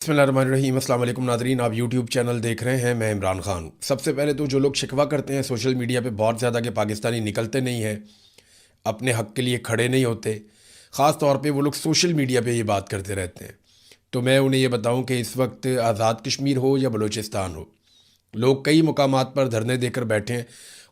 बिस्मिल्लाहिर्रहमानिर्रहीम। अस्सलाम वालेकुम नाज़रीन, आप यूट्यूब चैनल देख रहे हैं। मैं इमरान ख़ान। सबसे पहले तो जो लोग शिकवा करते हैं सोशल मीडिया पे बहुत ज़्यादा कि पाकिस्तानी निकलते नहीं हैं, अपने हक़ के लिए खड़े नहीं होते, ख़ास तौर पे वो लोग सोशल मीडिया पे ये बात करते रहते हैं, तो मैं उन्हें ये बताऊं कि इस वक्त आज़ाद कश्मीर हो या बलूचिस्तान हो, लोग कई मुकामात पर धरने देकर बैठे हैं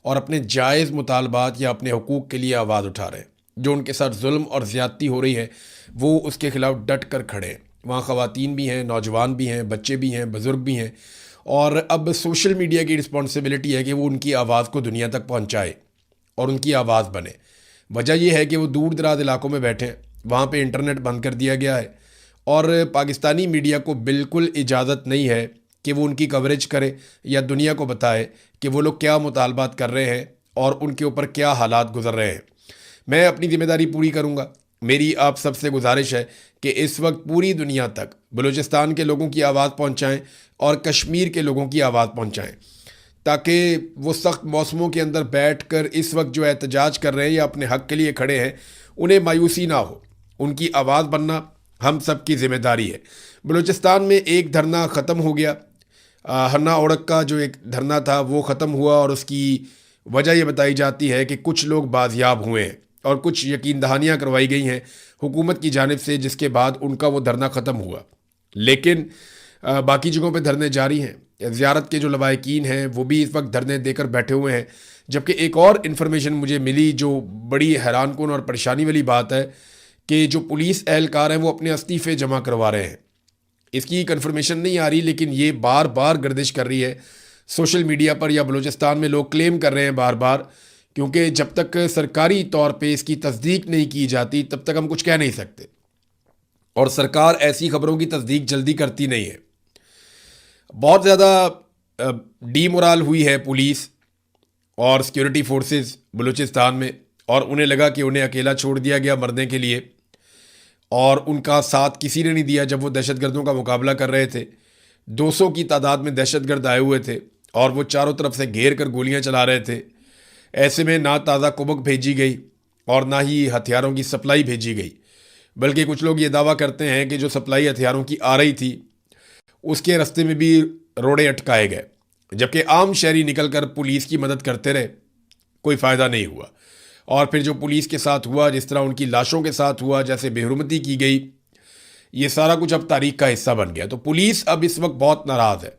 और अपने जायज़ मुतालबात या अपने हकूक़ के लिए आवाज़ उठा रहे हैं। जो उनके साथ जुल्म और ज़्यादती हो रही है वो उसके ख़िलाफ़ डट कर खड़े हैं। वहाँ ख़वातीन भी हैं, नौजवान भी हैं, बच्चे भी हैं, बुज़ुर्ग भी हैं। और अब सोशल मीडिया की रिस्पॉन्सिबिलिटी है कि वो उनकी आवाज़ को दुनिया तक पहुँचाए और उनकी आवाज़ बने। वजह यह है कि वो दूर दराज इलाकों में बैठे हैं, वहाँ पे इंटरनेट बंद कर दिया गया है और पाकिस्तानी मीडिया को बिल्कुल इजाज़त नहीं है कि वो उनकी कवरेज करे या दुनिया को बताए कि वो लोग क्या मुतालबात कर रहे हैं और उनके ऊपर क्या हालात गुजर रहे हैं। मैं अपनी ज़िम्मेदारी पूरी करूँगा। मेरी आप सबसे गुजारिश है कि इस वक्त पूरी दुनिया तक बलूचिस्तान के लोगों की आवाज़ पहुँचाएँ और कश्मीर के लोगों की आवाज़ पहुँचाएँ, ताकि वो सख्त मौसमों के अंदर बैठ कर इस वक्त जो एहतजाज कर रहे हैं या अपने हक़ के लिए खड़े हैं, उन्हें मायूसी ना हो। उनकी आवाज़ बनना हम सब की ज़िम्मेदारी है। बलूचिस्तान में एक धरना ख़त्म हो गया। हन्ना ओढ़क का जो एक धरना था वो ख़त्म हुआ और उसकी वजह ये बताई जाती है कि कुछ लोग बाजियाब हुए हैं और कुछ यकीन दहानियाँ करवाई गई हैं हुकूमत की जानिब से, जिसके बाद उनका वो धरना ख़त्म हुआ। लेकिन बाकी जगहों पे धरने जारी हैं। ज़ियारत के जो लवाहिकीन हैं वो भी इस वक्त धरने देकर बैठे हुए हैं। जबकि एक और इन्फॉर्मेशन मुझे मिली जो बड़ी हैरानकुन और परेशानी वाली बात है कि जो पुलिस एहलकार हैं वो अपने इस्तीफ़े जमा करवा रहे हैं। इसकी कन्फर्मेशन नहीं आ रही, लेकिन ये बार बार गर्दिश कर रही है सोशल मीडिया पर या बलूचिस्तान में लोग क्लेम कर रहे हैं बार बार, क्योंकि जब तक सरकारी तौर पे इसकी तस्दीक नहीं की जाती तब तक हम कुछ कह नहीं सकते और सरकार ऐसी खबरों की तस्दीक जल्दी करती नहीं है। बहुत ज़्यादा डीमोरल हुई है पुलिस और सिक्योरिटी फोर्सेस बलूचिस्तान में, और उन्हें लगा कि उन्हें अकेला छोड़ दिया गया मरने के लिए और उनका साथ किसी ने नहीं दिया जब वो दहशतगर्दों का मुकाबला कर रहे थे। 200 की तादाद में दहशतगर्द आए हुए थे और वो चारों तरफ से घेर कर गोलियां चला रहे थे। ऐसे में ना ताज़ा कुबक भेजी गई और ना ही हथियारों की सप्लाई भेजी गई, बल्कि कुछ लोग ये दावा करते हैं कि जो सप्लाई हथियारों की आ रही थी उसके रास्ते में भी रोड़े अटकाए गए, जबकि आम शहरी निकलकर पुलिस की मदद करते रहे, कोई फ़ायदा नहीं हुआ। और फिर जो पुलिस के साथ हुआ, जिस तरह उनकी लाशों के साथ हुआ, जैसे बेहुरमती की गई, ये सारा कुछ अब तारीख का हिस्सा बन गया। तो पुलिस अब इस वक्त बहुत नाराज़ है।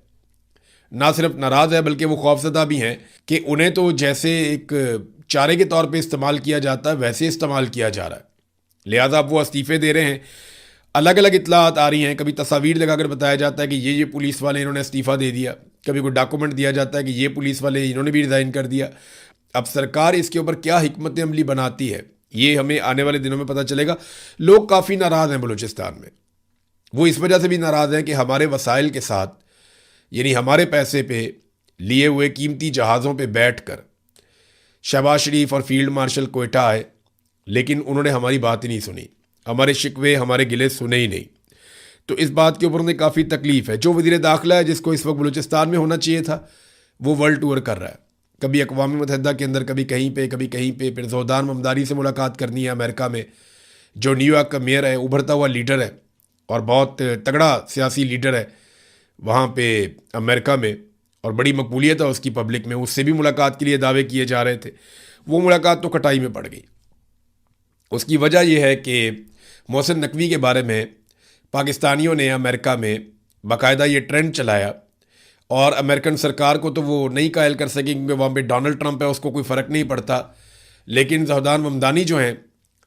ना सिर्फ नाराज़ है बल्कि वो खौफजदा भी हैं कि उन्हें तो जैसे एक चारे के तौर पे इस्तेमाल किया जाता है वैसे इस्तेमाल किया जा रहा है। लिहाजा अब वो इस्तीफ़े दे रहे हैं। अलग अलग इत्तलात आ रही हैं, कभी तस्वीर लगाकर बताया जाता है कि ये पुलिस वाले इन्होंने इस्तीफ़ा दे दिया, कभी कोई डॉक्यूमेंट दिया जाता है कि ये पुलिस वाले इन्होंने भी रिज़ाइन कर दिया। अब सरकार इसके ऊपर क्या हिकमत अमली बनाती है ये हमें आने वाले दिनों में पता चलेगा। लोग काफ़ी नाराज़ हैं बलूचिस्तान में। वो इस वजह से भी नाराज़ हैं कि हमारे वसाइल के साथ, यानी हमारे पैसे पे लिए हुए कीमती जहाज़ों पे बैठकर शहबाज शरीफ और फील्ड मार्शल कोयटा आए, लेकिन उन्होंने हमारी बात ही नहीं सुनी, हमारे शिकवे हमारे गिले सुने ही नहीं। तो इस बात के ऊपर उन्हें काफ़ी तकलीफ़ है। जो वज़ीर दाखिला है, जिसको इस वक्त बलूचिस्तान में होना चाहिए था, वो वर्ल्ड टूर कर रहा है, कभी अक़वाम मुत्तहिदा के अंदर, कभी कहीं पे, कभी कहीं पे। फिर ज़ोदान ममदारी से मुलाकात करनी है अमेरिका में, जो न्यूयॉर्क का मेयर है, उभरता हुआ लीडर है और बहुत तगड़ा सियासी लीडर है वहाँ पे अमेरिका में, और बड़ी मकबूलियत है उसकी पब्लिक में। उससे भी मुलाकात के लिए दावे किए जा रहे थे, वो मुलाकात तो कटाई में पड़ गई। उसकी वजह यह है कि मोहसिन नकवी के बारे में पाकिस्तानियों ने अमेरिका में बाकायदा ये ट्रेंड चलाया, और अमेरिकन सरकार को तो वो नहीं कायल कर सके क्योंकि वहाँ पे डोनाल्ड ट्रंप है, उसको कोई फ़र्क नहीं पड़ता। लेकिन ज़ोहदान ममदानी जो हैं,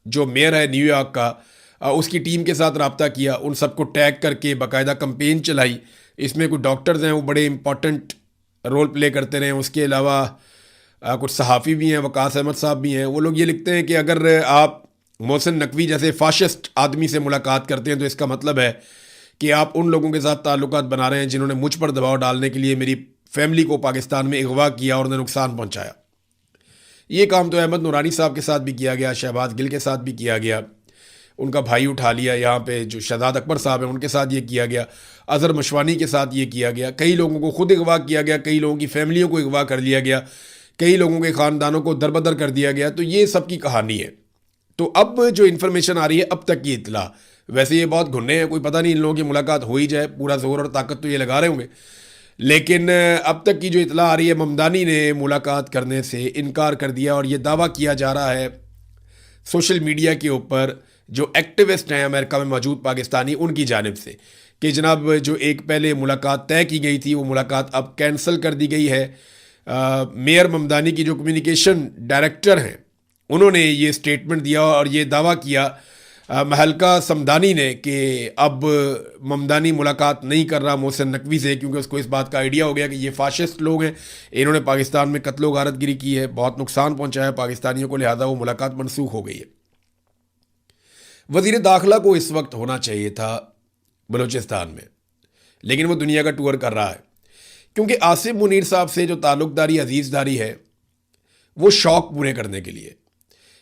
जो मेयर है न्यूयॉर्क का, उसकी टीम के साथ रब्ता किया, उन सबको टैग करके बाकायदा कंपेन चलाई। इसमें कुछ डॉक्टर्स हैं, वो बड़े इंपॉर्टेंट रोल प्ले करते रहे। उसके अलावा कुछ सहाफ़ी भी हैं, वकास अहमद साहब भी हैं। वो लोग ये लिखते हैं कि अगर आप मोहसिन नकवी जैसे फाशिस्ट आदमी से मुलाकात करते हैं तो इसका मतलब है कि आप उन लोगों के साथ ताल्लुकात बना रहे हैं जिन्होंने मुझ पर दबाव डालने के लिए मेरी फैमिली को पाकिस्तान में अगवा किया और उन्हें नुकसान पहुँचाया। ये काम तो अहमद नूरानी साहब के साथ भी किया गया, शहबाज गिल के साथ भी किया गया, उनका भाई उठा लिया। यहाँ पे जो शहजाद अकबर साहब हैं उनके साथ ये किया गया, अज़हर मशवानी के साथ ये किया गया, कई लोगों को खुद अगवा किया गया, कई लोगों की फैमिलियों को अगवा कर लिया गया, कई लोगों के ख़ानदानों को दरबदर कर दिया गया। तो ये सब की कहानी है। तो अब जो इन्फॉर्मेशन आ रही है, अब तक की इतला वैसे ये बहुत घुन्ने हैं, कोई पता नहीं इन लोगों की मुलाकात हो ही जाए, पूरा जोर और ताकत तो ये लगा रहे होंगे। लेकिन अब तक की जो इतला आ रही है, ममदानी ने मुलाकात करने से इनकार कर दिया और ये दावा किया जा रहा है सोशल मीडिया के ऊपर जो एक्टिविस्ट हैं अमेरिका में मौजूद पाकिस्तानी, उनकी जानिब से, कि जनाब जो एक पहले मुलाकात तय की गई थी वो मुलाकात अब कैंसिल कर दी गई है। मेयर ममदानी की जो कम्युनिकेशन डायरेक्टर हैं उन्होंने ये स्टेटमेंट दिया और ये दावा किया महलका समदानी ने कि अब ममदानी मुलाकात नहीं कर रहा मोहसिन नकवी से, क्योंकि उसको इस बात का आइडिया हो गया कि ये फाशिस्ट लोग हैं, इन्होंने पाकिस्तान में कत्लो गारतगिरी की है, बहुत नुकसान पहुंचाया पाकिस्तानियों को, लिहाजा वो मुलाकात मनसूख हो गई है। वज़ीर दाखिला को इस वक्त होना चाहिए था बलूचिस्तान में, लेकिन वो दुनिया का टूर कर रहा है, क्योंकि आसिफ मुनीर साहब से जो ताल्लुकदारी अजीज़दारी है वो शौक़ पूरे करने के लिए।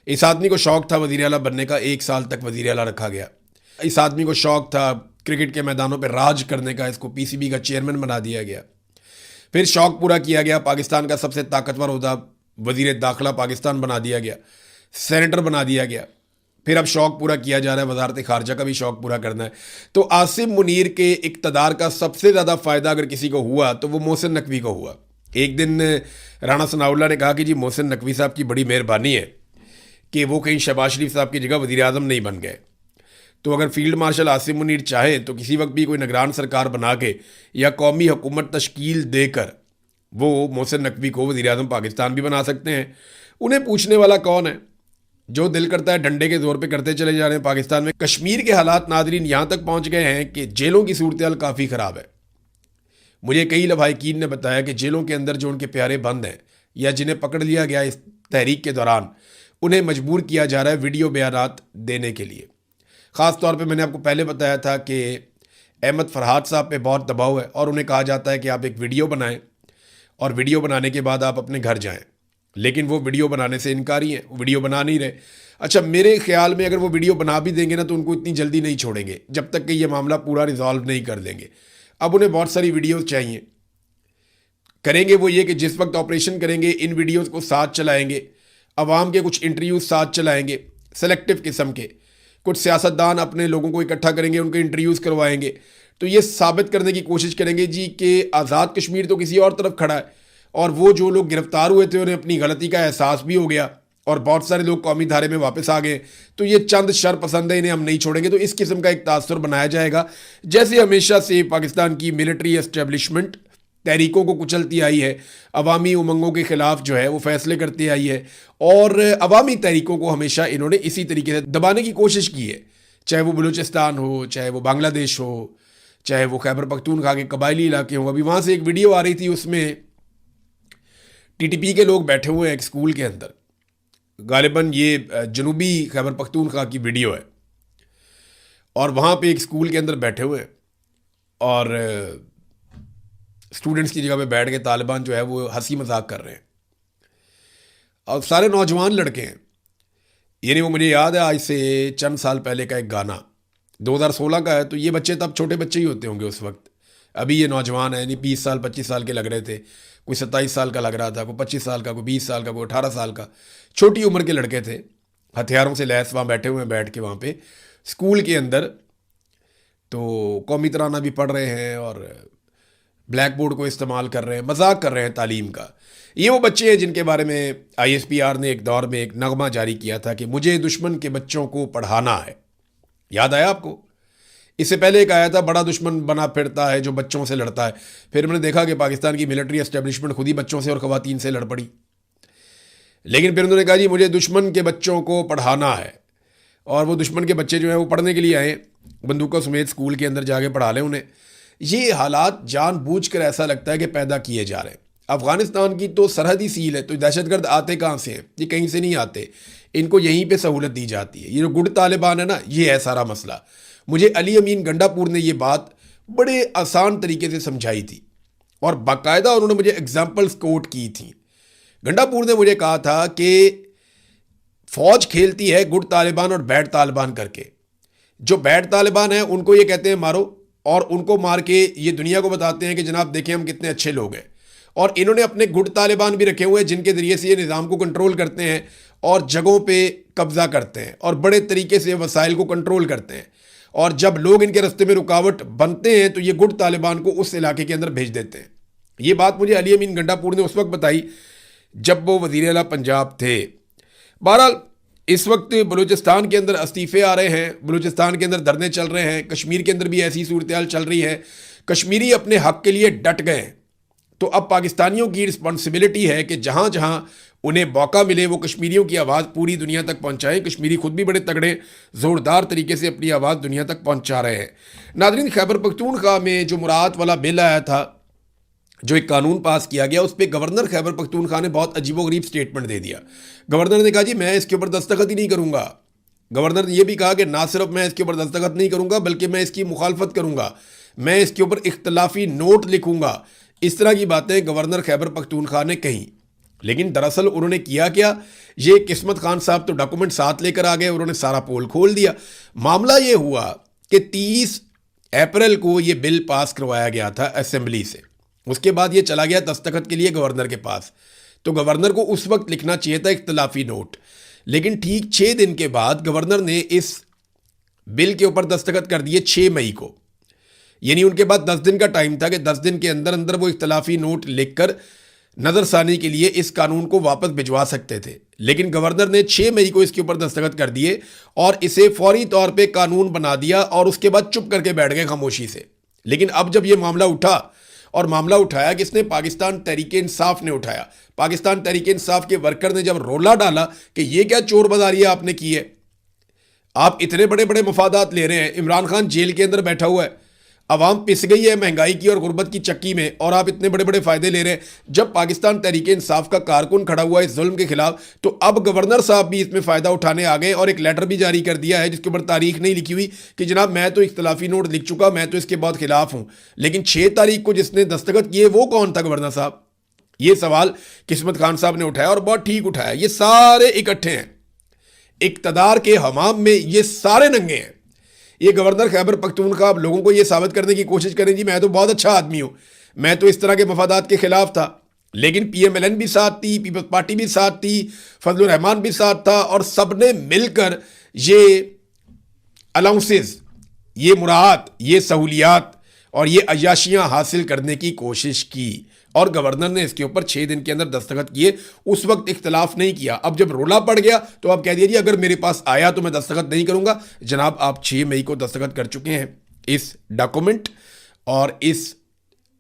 इस आदमी को शौक़ था वज़ीर आला बनने का, 1 साल तक वज़ीर आला रखा गया। इस आदमी को शौक़ था क्रिकेट के मैदानों पर राज करने का, इसको पीसीबी का चेयरमैन बना दिया गया। फिर शौक़ पूरा किया गया, पाकिस्तान का सबसे ताकतवर ओहदा वज़ीर दाखिला पाकिस्तान बना दिया गया, सेनेटर बना दिया गया। फिर अब शौक़ पूरा किया जा रहा है, वज़ारत ख़ारजा का भी शौक़ पूरा करना है। तो आसिफ मुनीर के इक़्तिदार का सबसे ज़्यादा फ़ायदा अगर किसी को हुआ तो वो मोहसिन नकवी को हुआ। एक दिन राणा सनाउल्लाह ने कहा कि जी मोहसिन नकवी साहब की बड़ी मेहरबानी है कि वो कहीं शहबाज शरीफ साहब की जगह वज़ीर आज़म नहीं बन गए। तो अगर फील्ड मार्शल आसिफ मुनीर चाहे तो किसी वक्त भी कोई निगरान सरकार बना के या कौमी हुकूमत तश्कील देकर वो मोहसिन नकवी को वज़ीर आज़म पाकिस्तान भी बना सकते हैं। उन्हें पूछने वाला कौन है? जो दिल करता है डंडे के जोर पे करते चले जा रहे हैं। पाकिस्तान में कश्मीर के हालात नादरीन यहाँ तक पहुँच गए हैं कि जेलों की सूरत हाल काफ़ी ख़राब है। मुझे कई लवाहिकीन ने बताया कि जेलों के अंदर जो उनके प्यारे बंद हैं या जिन्हें पकड़ लिया गया इस तहरीक के दौरान, उन्हें मजबूर किया जा रहा है वीडियो बयानात देने के लिए। ख़ास तौर पे मैंने आपको पहले बताया था कि अहमद फरहाद साहब पे बहुत दबाव है और उन्हें कहा जाता है कि आप एक वीडियो बनाएं और वीडियो बनाने के बाद आप अपने घर जाएं, लेकिन वो वीडियो बनाने से इनकारी हैं, वो वीडियो बना नहीं रहे। अच्छा, मेरे ख्याल में अगर वो वीडियो बना भी देंगे ना तो उनको इतनी जल्दी नहीं छोड़ेंगे जब तक कि ये मामला पूरा रिजॉल्व नहीं कर देंगे। अब उन्हें बहुत सारी वीडियोज़ चाहिए। करेंगे वो ये कि जिस वक्त ऑपरेशन करेंगे इन वीडियोज़ को साथ चलाएँगे, अवाम के कुछ इंटरव्यूज़ साथ चलाएँगे सेलेक्टिव किस्म के, कुछ सियासतदान अपने लोगों को इकट्ठा करेंगे, उनके इंटरव्यूज़ करवाएंगे, तो ये साबित करने की कोशिश करेंगे जी कि आज़ाद कश्मीर तो किसी और तरफ खड़ा है और वो जो लोग गिरफ्तार हुए थे उन्हें अपनी गलती का एहसास भी हो गया और बहुत सारे लोग कौमी धारे में वापस आ गए, तो ये चंद शर पसंद है, इन्हें हम नहीं छोड़ेंगे। तो इस किस्म का एक तासुर बनाया जाएगा। जैसे हमेशा से पाकिस्तान की मिलिट्री एस्टेब्लिशमेंट तहरीकों को कुचलती आई है, अवामी उमंगों के ख़िलाफ़ जो है वो फैसले करती आई है और अवामी तहरीकों को हमेशा इन्होंने इसी तरीके से दबाने की कोशिश की है, चाहे वो बलूचिस्तान हो, चाहे वो बांग्लादेश हो, चाहे वो खैबर पख्तूनख्वा के कबायली इलाके हों। अभी वहाँ से एक वीडियो आ रही थी, उसमें टीटीपी के लोग बैठे हुए हैं एक स्कूल के अंदर, गालिबन ये जनूबी खैबर पख्तूनख्वा की वीडियो है, और वहाँ पे एक स्कूल के अंदर बैठे हुए हैं और स्टूडेंट्स की जगह पे बैठ के तालिबान जो है वो हंसी मजाक कर रहे हैं और सारे नौजवान लड़के हैं। यानी वो मुझे याद है आज से चंद साल पहले का एक गाना 2016 का है, तो ये बच्चे तब छोटे बच्चे ही होते होंगे उस वक्त। अभी ये नौजवान है, यानी 20 साल 25 साल के लग रहे थे, कोई 27 साल का लग रहा था, कोई 25 साल का, कोई 20 साल का, कोई 18 साल का, छोटी उम्र के लड़के थे, हथियारों से लैस वहाँ बैठे हुए हैं, बैठ के वहाँ पे स्कूल के अंदर तो कौमी तराना भी पढ़ रहे हैं और ब्लैक बोर्ड को इस्तेमाल कर रहे हैं, मजाक कर रहे हैं तालीम का। ये वो बच्चे हैं जिनके बारे में ISPR ने एक दौर में एक नगमा जारी किया था कि मुझे दुश्मन के बच्चों को पढ़ाना है। याद आया आपको? इससे पहले एक आया था बड़ा दुश्मन बना फिरता है जो बच्चों से लड़ता है। फिर मैंने देखा कि पाकिस्तान की मिलिट्री एस्टेब्लिशमेंट खुद ही बच्चों से और ख़वातीन से लड़ पड़ी। लेकिन फिर उन्होंने कहा जी मुझे दुश्मन के बच्चों को पढ़ाना है, और वो दुश्मन के बच्चे जो हैं वो पढ़ने के लिए आए, बंदूकों समेत स्कूल के अंदर जाके पढ़ा लें उन्हें। ये हालात जानबूझकर ऐसा लगता है कि पैदा किए जा रहे हैं। अफ़गानिस्तान की तो सरहदी सील है, तो दहशतगर्द आते कहाँ से हैं? ये कहीं से नहीं आते, इनको यहीं पे सहूलत दी जाती है। ये जो गुड तालिबान है ना, ये है सारा मसला। मुझे अली अमीन गंडापुर ने ये बात बड़े आसान तरीके से समझाई थी और बाकायदा उन्होंने मुझे एग्जाम्पल्स कोट की थी। गंडापुर ने मुझे कहा था कि फ़ौज खेलती है गुड तालिबान और बैड तालिबान करके। जो बैड तालिबान है उनको ये कहते हैं मारो, और उनको मार के ये दुनिया को बताते हैं कि जनाब देखें हम कितने अच्छे लोग हैं। और इन्होंने अपने गुड तालिबान भी रखे हुए हैं जिनके ज़रिए से ये निज़ाम को कंट्रोल करते हैं और जगहों पे कब्ज़ा करते हैं और बड़े तरीके से वसाइल को कंट्रोल करते हैं। और जब लोग इनके रास्ते में रुकावट बनते हैं तो ये गुट तालिबान को उस इलाके के अंदर भेज देते हैं। ये बात मुझे अली अमीन गंडापुर ने उस वक्त बताई जब वो वज़ीर आला पंजाब थे। बहरहाल इस वक्त बलूचिस्तान के अंदर इस्तीफ़े आ रहे हैं, बलूचिस्तान के अंदर धरने चल रहे हैं, कश्मीर के अंदर भी ऐसी सूरत हाल चल रही है। कश्मीरी अपने हक के लिए डट गए। तो अब पाकिस्तानियों की रिस्पॉन्सिबिलिटी है कि जहाँ जहाँ उन्हें मौका मिले वो कश्मीरियों की आवाज़ पूरी दुनिया तक पहुँचाएँ। कश्मीरी खुद भी बड़े तगड़े ज़ोरदार तरीके से अपनी आवाज़ दुनिया तक पहुँचा रहे हैं। नाज़रीन, खैबर पख्तूनख्वा में जो मुराद वाला बिल आया था, जो एक कानून पास किया गया, उस पर गवर्नर खैबर पख्तूनख्वा ने बहुत अजीबोगरीब स्टेटमेंट दे दिया। गवर्नर ने कहा जी मैं इसके ऊपर दस्तखत ही नहीं करूँगा। गवर्नर ने यह भी कहा कि ना सिर्फ मैं इसके ऊपर दस्तखत नहीं करूँगा बल्कि मैं इसकी मुखालफत करूँगा, मैं इसके ऊपर इख्तलाफी नोट लिखूँगा। इस तरह की बातें गवर्नर खैबर पख्तूनख्वा ने कही। लेकिन दरअसल उन्होंने किया क्या, ये किस्मत खान साहब तो डॉक्यूमेंट साथ लेकर आ गए, उन्होंने सारा पोल खोल दिया। मामला ये हुआ कि 30 अप्रैल को ये बिल पास करवाया गया था असेंबली से। उसके बाद ये चला गया दस्तखत के लिए गवर्नर के पास। तो गवर्नर को उस वक्त लिखना चाहिए था इख्तलाफी नोट, लेकिन ठीक 6 दिन के बाद गवर्नर ने इस बिल के ऊपर दस्तखत कर दिए 6 मई को। यानी उनके पास 10 दिन का टाइम था कि 10 दिन के अंदर अंदर वो इख्तलाफी नोट लिखकर नज़रसानी के लिए इस कानून को वापस भिजवा सकते थे। लेकिन गवर्नर ने 6 मई को इसके ऊपर दस्तखत कर दिए और इसे फौरी तौर पे कानून बना दिया और उसके बाद चुप करके बैठ गए खामोशी से। लेकिन अब जब ये मामला उठा और मामला उठाया किसने, पाकिस्तान तहरीक इंसाफ ने उठाया। पाकिस्तान तहरीक इंसाफ के वर्कर ने जब रोला डाला कि ये क्या चोर बाजारी आपने की है, आप इतने बड़े बड़े मफादात ले रहे हैं, इमरान खान जेल के अंदर बैठा हुआ है, अवाम पिस गई है महंगाई की और गुर्बत की चक्की में, और आप इतने बड़े बड़े फायदे ले रहे हैं। जब पाकिस्तान तहरीक इंसाफ का कारकुन खड़ा हुआ है इस जुल्म के खिलाफ, तो अब गवर्नर साहब भी इसमें फ़ायदा उठाने आ गए और एक लेटर भी जारी कर दिया है जिसके ऊपर तारीख नहीं लिखी हुई कि जनाब मैं तो इख्तलाफी नोट लिख चुका, मैं तो इसके बहुत खिलाफ हूँ। लेकिन 6 तारीख को जिसने दस्तखत किए वो कौन था गवर्नर साहब? ये सवाल किस्मत खान साहब ने उठाया और बहुत ठीक उठाया। ये सारे इकट्ठे हैं, इक़्तिदार के हमाम में ये सारे नंगे हैं। ये गवर्नर खैबर पख्तूनख्वा आप लोगों को ये साबित करने की कोशिश करें जी मैं तो बहुत अच्छा आदमी हूँ, मैं तो इस तरह के मफादात के खिलाफ था। लेकिन PMLN भी साथ थी, पीपल्स पार्टी भी साथ थी, फजलुर रहमान भी साथ था, और सबने मिलकर ये अलाउंसेस, ये मुराद, ये सहूलियात और ये अय्याशियाँ हासिल करने की कोशिश की। और गवर्नर ने इसके ऊपर 6 दिन के अंदर दस्तखत किए। उस वक्त इख्तलाफ नहीं किया। अब जब रोला पड़ गया तो आप कह दिया जी अगर मेरे पास आया तो मैं दस्तखत नहीं करूंगा। जनाब आप 6 मई को दस्तखत कर चुके हैं इस डॉक्यूमेंट और इस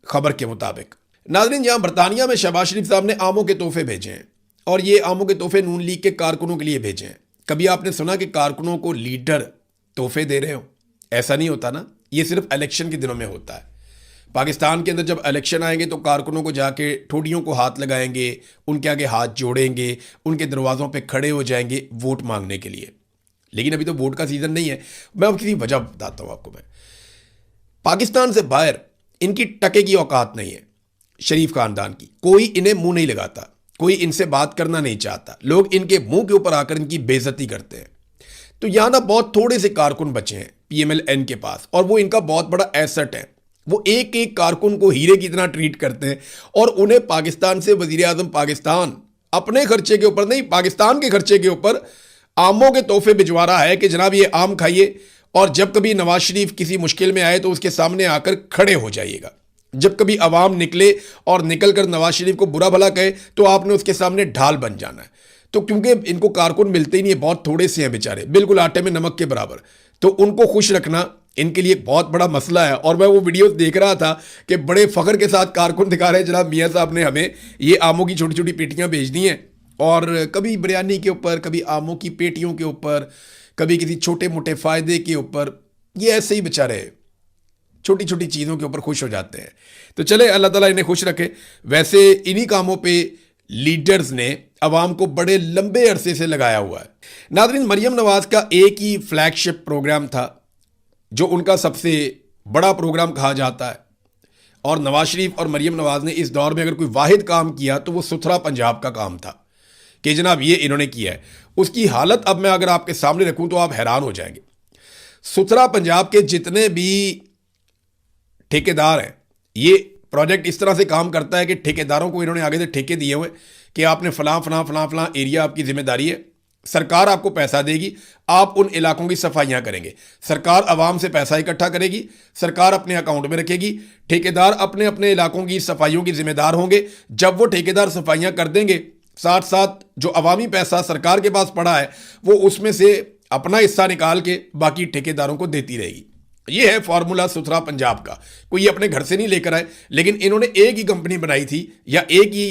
खबर के मुताबिक। नाज़रीन, जहां बरतानिया में शहबाज शरीफ साहब ने आमों के तोहफे भेजे हैं और ये आमों के तोहफे नून लीग के कारकुनों के लिए भेजे हैं। कभी आपने सुना कि कारकुनों को लीडर तोहफे दे रहे हो? ऐसा नहीं होता ना, ये सिर्फ इलेक्शन के दिनों में होता है। पाकिस्तान के अंदर जब इलेक्शन आएंगे तो कारकुनों को जाके ठोडियों को हाथ लगाएंगे, उनके आगे हाथ जोड़ेंगे, उनके दरवाज़ों पे खड़े हो जाएंगे वोट मांगने के लिए। लेकिन अभी तो वोट का सीज़न नहीं है। मैं अब किसी वजह बताता हूँ आपको। मैं पाकिस्तान से बाहर इनकी टके की औकात नहीं है शरीफ खानदान की। कोई इन्हें मुंह नहीं लगाता, कोई इनसे बात करना नहीं चाहता। लोग इनके मुंह के ऊपर आकर इनकी बेइज्जती करते हैं। तो यहाँ ना बहुत थोड़े से कारकुन बचे हैं PMLN के पास, और वो इनका बहुत बड़ा एसेट है। वो एक एक कारकुन को हीरे की तरह ट्रीट करते हैं और उन्हें पाकिस्तान से वजीर आजम पाकिस्तान अपने खर्चे के ऊपर नहीं, पाकिस्तान के खर्चे के ऊपर आमों के तोहफे भिजवा रहा है कि जनाब ये आम खाइए, और जब कभी नवाज शरीफ किसी मुश्किल में आए तो उसके सामने आकर खड़े हो जाइएगा। जब कभी अवाम निकले और निकल कर नवाज शरीफ को बुरा भला कहे तो आपने उसके सामने ढाल बन जाना है। तो क्योंकि इनको कारकुन मिलते ही नहीं है, बहुत थोड़े से हैं बेचारे, बिल्कुल आटे में नमक के बराबर, तो उनको खुश रखना इनके लिए बहुत बड़ा मसला है। और मैं वो वीडियोस देख रहा था कि बड़े फ़ख्र के साथ कारकुन दिखा रहे हैं जनाब मियाँ साहब ने हमें ये आमों की छोटी छोटी पेटियाँ भेज दी हैं, और कभी बिरयानी के ऊपर, कभी आमों की पेटियों के ऊपर, कभी किसी छोटे मोटे फ़ायदे के ऊपर। ये ऐसे ही बेचारे छोटी छोटी चीज़ों के ऊपर खुश हो जाते हैं। तो चले, अल्लाह ताला इन्हें खुश रखे। वैसे इन्हीं कामों पे लीडर्स ने अवाम को बड़े लंबे अरसे से लगाया हुआ है। नाज़रीन, मरियम नवाज़ का एक ही फ्लैगशिप प्रोग्राम था जो उनका सबसे बड़ा प्रोग्राम कहा जाता है, और नवाज शरीफ और मरियम नवाज़ ने इस दौर में अगर कोई वाहिद काम किया तो वो सुथरा पंजाब का काम था कि जनाब ये इन्होंने किया है। उसकी हालत अब मैं अगर आपके सामने रखूं तो आप हैरान हो जाएंगे। सुथरा पंजाब के जितने भी ठेकेदार हैं, ये प्रोजेक्ट इस तरह से काम करता है कि ठेकेदारों को इन्होंने आगे से ठेके दिए हुए कि आपने फलां एरिया आपकी जिम्मेदारी है, सरकार आपको पैसा देगी, आप उन इलाकों की सफाइयां करेंगे। सरकार आवाम से पैसा इकट्ठा करेगी, सरकार अपने अकाउंट में रखेगी, ठेकेदार अपने अपने इलाकों की सफाइयों की जिम्मेदार होंगे। जब वो ठेकेदार सफाइयां कर देंगे, साथ साथ जो अवामी पैसा सरकार के पास पड़ा है वो उसमें से अपना हिस्सा निकाल के बाकी ठेकेदारों को देती रहेगी। ये है फॉर्मूला सुथरा पंजाब का। कोई अपने घर से नहीं लेकर आए, लेकिन इन्होंने एक ही कंपनी बनाई थी, या एक ही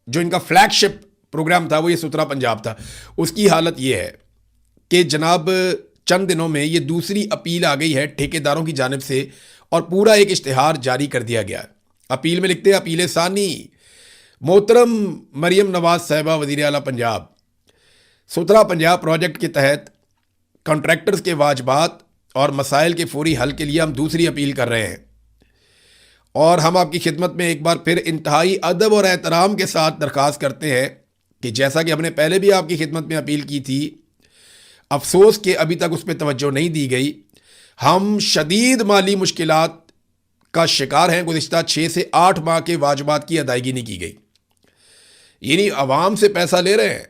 जो इनका फ्लैगशिप प्रोग्राम था वो ये सुथरा पंजाब था। उसकी हालत ये है कि जनाब चंद दिनों में ये दूसरी अपील आ गई है ठेकेदारों की जानिब से, और पूरा एक इश्तिहार जारी कर दिया गया है। अपील में लिखते हैं, अपील सानी मोहतरम मरियम नवाज साहिबा वज़ीर आला पंजाब, सुथरा पंजाब प्रोजेक्ट के तहत कॉन्ट्रैक्टर्स के वाजबात और मसाइल के फौरी हल के लिए हम दूसरी अपील कर रहे हैं, और हम आपकी खिदमत में एक बार फिर इंतहाई अदब और एहतराम के साथ दरख्वास्त करते हैं कि जैसा कि हमने पहले भी आपकी खिदमत में अपील की थी, अफसोस कि अभी तक उस पर तवज्जो नहीं दी गई। हम शदीद माली मुश्किलात का शिकार हैं। गुज़िश्ता 6 से 8 माह के वाजबात की अदायगी नहीं की गई। यानी अवाम से पैसा ले रहे हैं,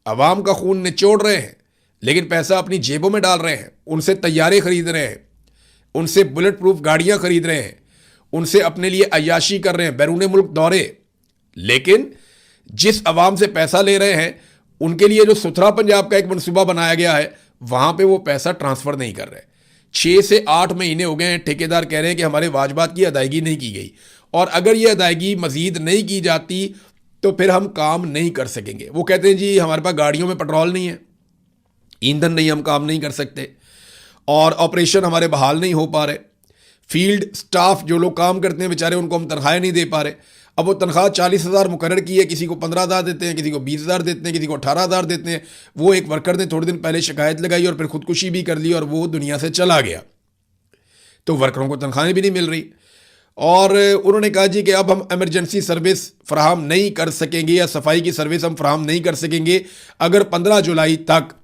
अवाम का खून निचोड़ रहे हैं, लेकिन पैसा अपनी जेबों में डाल रहे हैं, उनसे तैयारे खरीद रहे हैं, उनसे बुलेट प्रूफ गाड़ियाँ खरीद रहे हैं, उनसे अपने लिए अय्याशी कर रहे हैं, बैरून मुल्क दौरे। लेकिन जिस अवाम से पैसा ले रहे हैं उनके लिए जो सुथरा पंजाब का एक मनसूबा बनाया गया है, वहाँ पे वो पैसा ट्रांसफ़र नहीं कर रहे। 6 से 8 महीने हो गए हैं, ठेकेदार कह रहे हैं कि हमारे वाजबात की अदायगी नहीं की गई, और अगर ये अदायगी मज़ीद नहीं की जाती तो फिर हम काम नहीं कर सकेंगे। वो कहते हैं जी हमारे पास गाड़ियों में पेट्रोल नहीं है, ईंधन नहीं, हम काम नहीं कर सकते, और ऑपरेशन हमारे बहाल नहीं हो पा रहे। फील्ड स्टाफ जो लोग काम करते हैं बेचारे, उनको हम तनख्वाहें नहीं दे पा रहे। अब वो तनख्वाह 40,000 मुकर्रर की है, किसी को 15,000 देते हैं, किसी को 20,000 देते हैं, किसी को 18,000 देते हैं। वो एक वर्कर ने थोड़े दिन पहले शिकायत लगाई और फिर खुदकुशी भी कर ली और वो दुनिया से चला गया। तो वर्करों को तनख्वाहें भी नहीं मिल रही, और उन्होंने कहा जी कि अब हम इमरजेंसी सर्विस फराहम नहीं कर सकेंगे, या सफाई की सर्विस हम फराहम नहीं कर सकेंगे अगर 15 जुलाई तक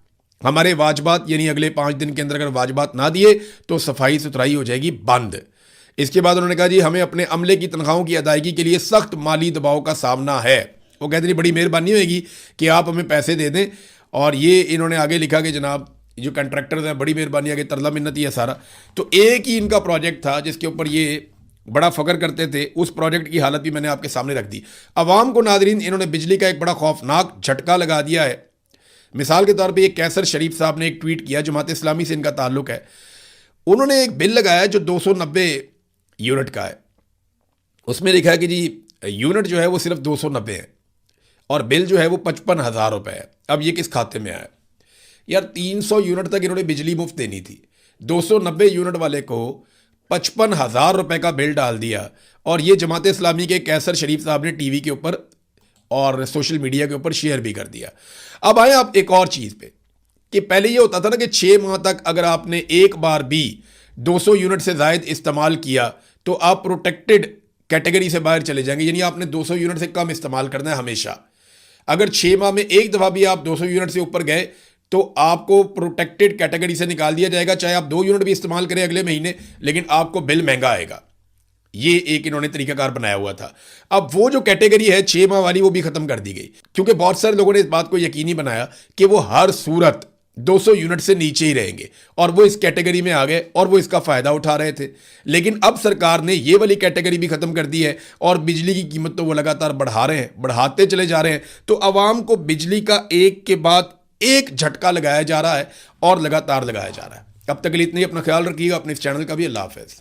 हमारे वाजबात, यानी अगले 5 दिन के अंदर अगर वाजबात ना दिए तो सफाई सुथराई हो जाएगी बंद। इसके बाद उन्होंने कहा जी हमें अपने अमले की तनख्वाहों की अदायगी के लिए सख्त माली दबाव का सामना है। वो कहते हैं बड़ी मेहरबानी होगी कि आप हमें पैसे दे दें। और ये इन्होंने आगे लिखा कि जनाब जो कंट्रैक्टर्स हैं, बड़ी मेहरबानी आगे तरला मिन्नत ही है सारा। तो एक ही इनका प्रोजेक्ट था जिसके ऊपर ये बड़ा फ़ख्र करते थे, उस प्रोजेक्ट की हालत भी मैंने आपके सामने रख दी। अवाम को नादरीन इन्होंने बिजली का एक बड़ा खौफनाक झटका लगा दिया है। मिसाल के तौर पे ये कैसर शरीफ साहब ने एक ट्वीट किया, जमात इस्लामी से इनका ताल्लुक है। उन्होंने एक बिल लगाया जो 290 यूनिट का है। उसमें लिखा है कि जी यूनिट जो है वो सिर्फ 290 है और बिल जो है वो 55,000 रुपये है। अब ये किस खाते में आया यार? 300 यूनिट तक इन्होंने बिजली मुफ्त देनी थी, 290 यूनिट वाले को 55,000 रुपये का बिल डाल दिया। और ये जमात इस्लामी के कैसर शरीफ साहब ने टीवी के ऊपर और सोशल मीडिया के ऊपर शेयर भी कर दिया। अब आए आप एक और चीज़ पे कि पहले ये होता था ना कि 6 माह तक अगर आपने एक बार भी 200 यूनिट से ज़ायद इस्तेमाल किया तो आप प्रोटेक्टेड कैटेगरी से बाहर चले जाएंगे, यानी आपने 200 यूनिट से कम इस्तेमाल करना है हमेशा। अगर 6 माह में एक दफ़ा भी आप 200 यूनिट से ऊपर गए तो आपको प्रोटेक्टेड कैटेगरी से निकाल दिया जाएगा, चाहे आप 2 यूनिट भी इस्तेमाल करें अगले महीने, लेकिन आपको बिल महंगा आएगा। ये एक इन्होंने तरीकाकार बनाया हुआ था। अब वो जो कैटेगरी है 6 माह वाली वो भी खत्म कर दी गई, क्योंकि बहुत सारे लोगों ने इस बात को यकीनी बनाया कि वो हर सूरत 200 यूनिट से नीचे ही रहेंगे और वो इस कैटेगरी में आ गए और वो इसका फ़ायदा उठा रहे थे। लेकिन अब सरकार ने ये वाली कैटेगरी भी ख़त्म कर दी है और बिजली की कीमत तो वो लगातार बढ़ा रहे हैं, बढ़ाते चले जा रहे हैं। तो आवाम को बिजली का एक के बाद एक झटका लगाया जा रहा है और लगातार लगाया जा रहा है। अब तक के लिए इतनी, अपना ख्याल रखिएगा, अपने इस चैनल का भी। अल्लाह हाफ़िज़।